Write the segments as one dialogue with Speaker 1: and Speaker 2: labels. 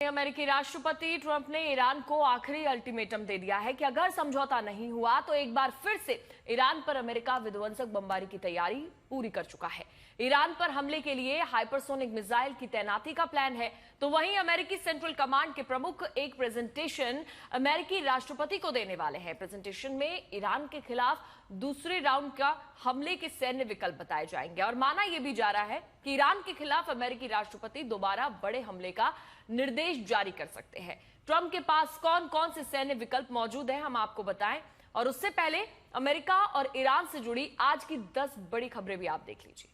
Speaker 1: अमेरिकी राष्ट्रपति ट्रंप ने ईरान को आखिरी अल्टीमेटम दे दिया है कि अगर समझौता नहीं हुआ तो एक बार फिर से ईरान पर अमेरिका विध्वंसक बमबारी की तैयारी पूरी कर चुका है। ईरान पर हमले के लिए हाइपरसोनिक मिसाइल की तैनाती का प्लान है। तो वहीं अमेरिकी सेंट्रल कमांड के प्रमुख एक प्रेजेंटेशन अमेरिकी राष्ट्रपति को देने वाले हैं। प्रेजेंटेशन में ईरान के खिलाफ दूसरे राउंड का हमले के सैन्य विकल्प बताए जाएंगे और माना यह भी जा रहा है कि ईरान के खिलाफ अमेरिकी राष्ट्रपति दोबारा बड़े हमले का निर्देश जारी कर सकते हैं। ट्रंप के पास कौन कौन से सैन्य विकल्प मौजूद हैं, हम आपको बताएं। और उससे पहले अमेरिका और ईरान से जुड़ी आज की 10 बड़ी खबरें भी आप देख लीजिए।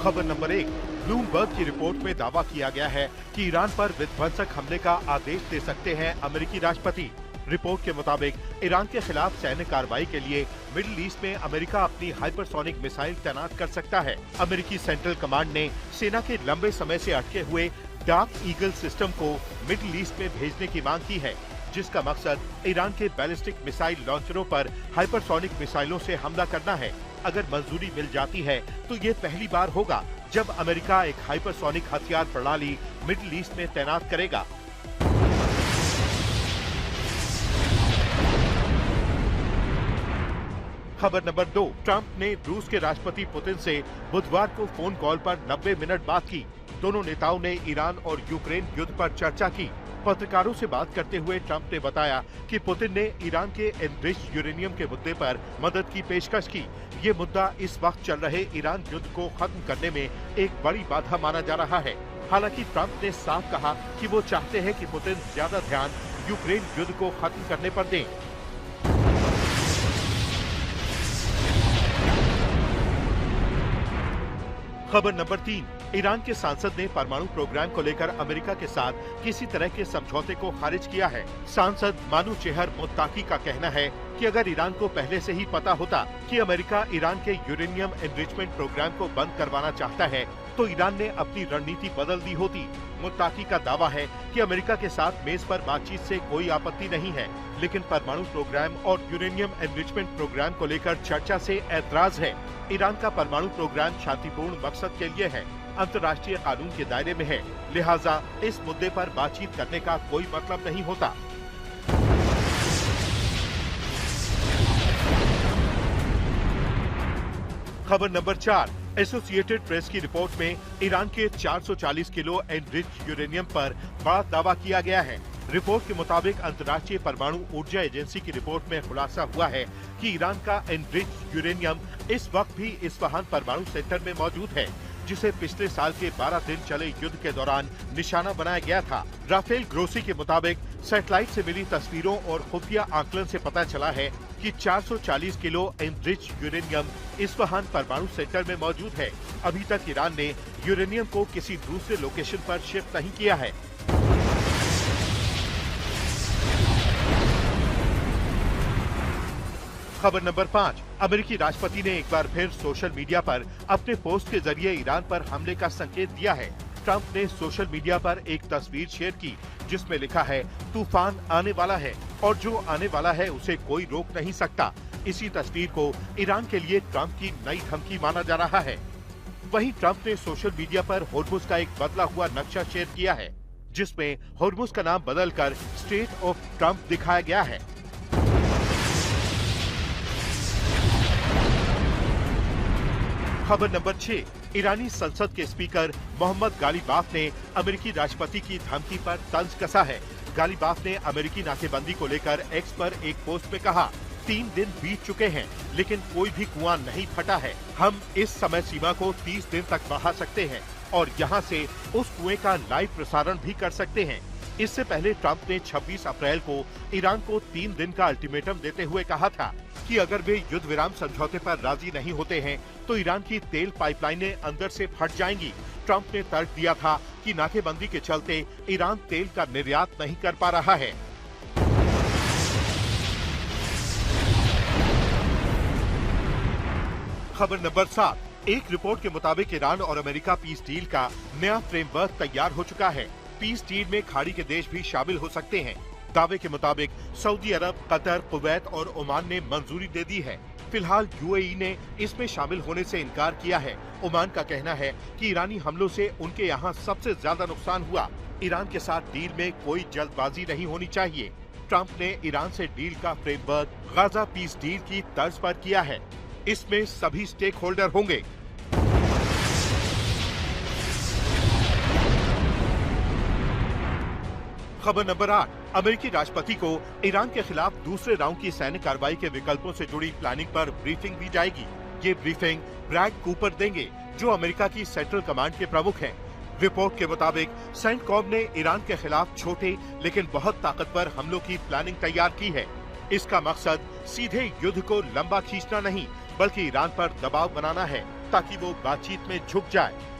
Speaker 2: खबर नंबर 1, ब्लूमबर्ग की रिपोर्ट में दावा किया गया है कि ईरान पर विध्वंसक हमले का आदेश दे सकते हैं अमेरिकी राष्ट्रपति। रिपोर्ट के मुताबिक ईरान के खिलाफ सैन्य कार्रवाई के लिए मिडिल ईस्ट में अमेरिका अपनी हाइपरसोनिक मिसाइल तैनात कर सकता है। अमेरिकी सेंट्रल कमांड ने सेना के लंबे समय से अटके हुए डार्क ईगल सिस्टम को मिडिल ईस्ट में भेजने की मांग की है, जिसका मकसद ईरान के बैलिस्टिक मिसाइल लॉन्चरों पर हाइपरसोनिक मिसाइलों से हमला करना है। अगर मंजूरी मिल जाती है तो ये पहली बार होगा जब अमेरिका एक हाइपरसोनिक हथियार प्रणाली मिडिल ईस्ट में तैनात करेगा। खबर नंबर 2, ट्रंप ने रूस के राष्ट्रपति पुतिन से बुधवार को फोन कॉल पर 90 मिनट बात की। दोनों नेताओं ने ईरान और यूक्रेन युद्ध पर चर्चा की। पत्रकारों से बात करते हुए ट्रंप ने बताया कि पुतिन ने ईरान के एनरिच्ड यूरेनियम के मुद्दे पर मदद की पेशकश की। ये मुद्दा इस वक्त चल रहे ईरान युद्ध को खत्म करने में एक बड़ी बाधा माना जा रहा है। हालांकि ट्रंप ने साफ कहा कि वो चाहते हैं कि पुतिन ज्यादा ध्यान यूक्रेन युद्ध को खत्म करने पर दें। खबर नंबर 3, ईरान के सांसद ने परमाणु प्रोग्राम को लेकर अमेरिका के साथ किसी तरह के समझौते को खारिज किया है। सांसद मानू चेहर मुत्ताकी का कहना है कि अगर ईरान को पहले से ही पता होता कि अमेरिका ईरान के यूरेनियम एनरिचमेंट प्रोग्राम को बंद करवाना चाहता है तो ईरान ने अपनी रणनीति बदल दी होती। मुत्ताकी का दावा है कि अमेरिका के साथ मेज पर बातचीत से कोई आपत्ति नहीं है, लेकिन परमाणु प्रोग्राम और यूरेनियम एनरिचमेंट प्रोग्राम को लेकर चर्चा से ऐतराज है। ईरान का परमाणु प्रोग्राम शांतिपूर्ण मकसद के लिए है, अंतर्राष्ट्रीय कानून के दायरे में है, लिहाजा इस मुद्दे पर बातचीत करने का कोई मतलब नहीं होता। खबर नंबर 4, एसोसिएटेड प्रेस की रिपोर्ट में ईरान के 440 किलो एनरिच्ड यूरेनियम पर बड़ा दावा किया गया है। रिपोर्ट के मुताबिक अंतर्राष्ट्रीय परमाणु ऊर्जा एजेंसी की रिपोर्ट में खुलासा हुआ है कि ईरान का एनरिच्ड यूरेनियम इस वक्त भी इस्फहान परमाणु सेंटर में मौजूद है, जिसे पिछले साल के 12 दिन चले युद्ध के दौरान निशाना बनाया गया था। राफेल ग्रोसी के मुताबिक सैटेलाइट से मिली तस्वीरों और खुफिया आकलन से पता चला है कि 440 किलो एनरिच्ड यूरेनियम इस्फहान परमाणु सेंटर में मौजूद है। अभी तक ईरान ने यूरेनियम को किसी दूसरे लोकेशन पर शिफ्ट नहीं किया है। खबर नंबर 5, अमेरिकी राष्ट्रपति ने एक बार फिर सोशल मीडिया पर अपने पोस्ट के जरिए ईरान पर हमले का संकेत दिया है। ट्रंप ने सोशल मीडिया पर एक तस्वीर शेयर की जिसमें लिखा है, तूफान आने वाला है और जो आने वाला है उसे कोई रोक नहीं सकता। इसी तस्वीर को ईरान के लिए ट्रंप की नई धमकी माना जा रहा है। वहीं ट्रंप ने सोशल मीडिया पर होर्मुज का एक बदला हुआ नक्शा शेयर किया है, जिसमें होर्मुज का नाम बदलकर स्ट्रेट ऑफ ट्रंप दिखाया गया है। खबर नंबर 6, ईरानी संसद के स्पीकर मोहम्मद गालिबाफ ने अमेरिकी राष्ट्रपति की धमकी पर तंज कसा है। गालिबाफ ने अमेरिकी नाकेबंदी को लेकर एक्स पर एक पोस्ट में कहा, 3 दिन बीत चुके हैं लेकिन कोई भी कुआं नहीं फटा है। हम इस समय सीमा को 30 दिन तक बढ़ा सकते हैं और यहाँ से उस कुएं का लाइव प्रसारण भी कर सकते हैं। इससे पहले ट्रंप ने 26 अप्रैल को ईरान को 3 दिन का अल्टीमेटम देते हुए कहा था कि अगर वे युद्ध विराम समझौते पर राजी नहीं होते हैं तो ईरान की तेल पाइपलाइनें अंदर से फट जाएंगी। ट्रंप ने तर्क दिया था कि नाकेबंदी के चलते ईरान तेल का निर्यात नहीं कर पा रहा है। खबर नंबर 7, एक रिपोर्ट के मुताबिक ईरान और अमेरिका पीस डील का नया फ्रेमवर्क तैयार हो चुका है। पीस डील में खाड़ी के देश भी शामिल हो सकते हैं। दावे के मुताबिक सऊदी अरब, कतर, कुवैत और ओमान ने मंजूरी दे दी है। फिलहाल यूएई ने इसमें शामिल होने से इनकार किया है। ओमान का कहना है कि ईरानी हमलों से उनके यहाँ सबसे ज्यादा नुकसान हुआ। ईरान के साथ डील में कोई जल्दबाजी नहीं होनी चाहिए। ट्रंप ने ईरान से डील का फ्रेमवर्क गाजा पीस डील की तर्ज पर किया है। इसमें सभी स्टेक होल्डर होंगे। खबर नंबर 8, अमेरिकी राष्ट्रपति को ईरान के खिलाफ दूसरे राउंड की सैन्य कार्रवाई के विकल्पों से जुड़ी प्लानिंग पर ब्रीफिंग दी जाएगी। ये ब्रीफिंग ब्रैड कूपर देंगे, जो अमेरिका की सेंट्रल कमांड के प्रमुख हैं। रिपोर्ट के मुताबिक सेंटकॉम ने ईरान के खिलाफ छोटे लेकिन बहुत ताकतवर हमलों की प्लानिंग तैयार की है। इसका मकसद सीधे युद्ध को लंबा खींचना नहीं, बल्कि ईरान पर दबाव बनाना है ताकि वो बातचीत में झुक जाए।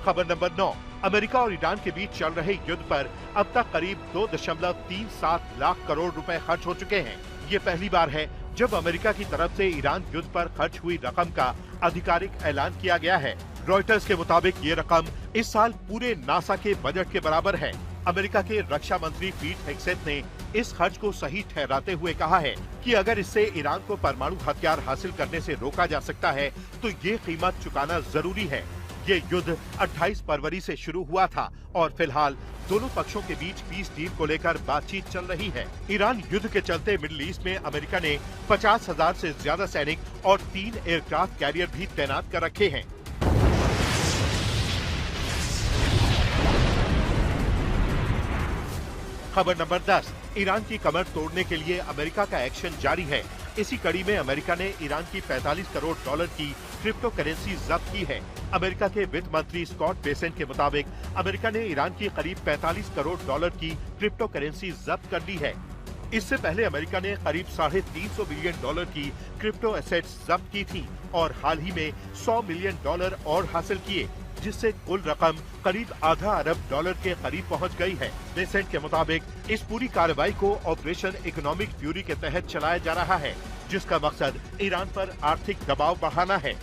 Speaker 2: खबर नंबर 9, अमेरिका और ईरान के बीच चल रहे युद्ध पर अब तक करीब 2.37 लाख करोड़ रुपए खर्च हो चुके हैं। ये पहली बार है जब अमेरिका की तरफ से ईरान युद्ध पर खर्च हुई रकम का आधिकारिक ऐलान किया गया है। रॉयटर्स के मुताबिक ये रकम इस साल पूरे नासा के बजट के बराबर है। अमेरिका के रक्षा मंत्री पीट हेग्सेथ ने इस खर्च को सही ठहराते हुए कहा है कि अगर इससे ईरान को परमाणु हथियार हासिल करने से रोका जा सकता है तो ये कीमत चुकाना जरूरी है। ये युद्ध 28 फरवरी से शुरू हुआ था और फिलहाल दोनों पक्षों के बीच पीस डील को लेकर बातचीत चल रही है। ईरान युद्ध के चलते मिडिल ईस्ट में अमेरिका ने 50,000 से ज्यादा सैनिक और 3 एयरक्राफ्ट कैरियर भी तैनात कर रखे हैं। खबर नंबर 10, ईरान की कमर तोड़ने के लिए अमेरिका का एक्शन जारी है। इसी कड़ी में अमेरिका ने ईरान की 45 करोड़ डॉलर की क्रिप्टो करेंसी जब्त की है। अमेरिका के वित्त मंत्री स्कॉट बेसेंट के मुताबिक अमेरिका ने ईरान की करीब 45 करोड़ डॉलर की क्रिप्टो करेंसी जब्त कर ली है। इससे पहले अमेरिका ने करीब $350 बिलियन की क्रिप्टो एसेट्स जब्त की थी और हाल ही में $100 मिलियन और हासिल किए, जिससे कुल रकम करीब आधा अरब डॉलर के करीब पहुंच गई है। बेसेंट के मुताबिक इस पूरी कार्रवाई को ऑपरेशन इकोनॉमिक फ्यूरी के तहत चलाया जा रहा है, जिसका मकसद ईरान पर आर्थिक दबाव बढ़ाना है।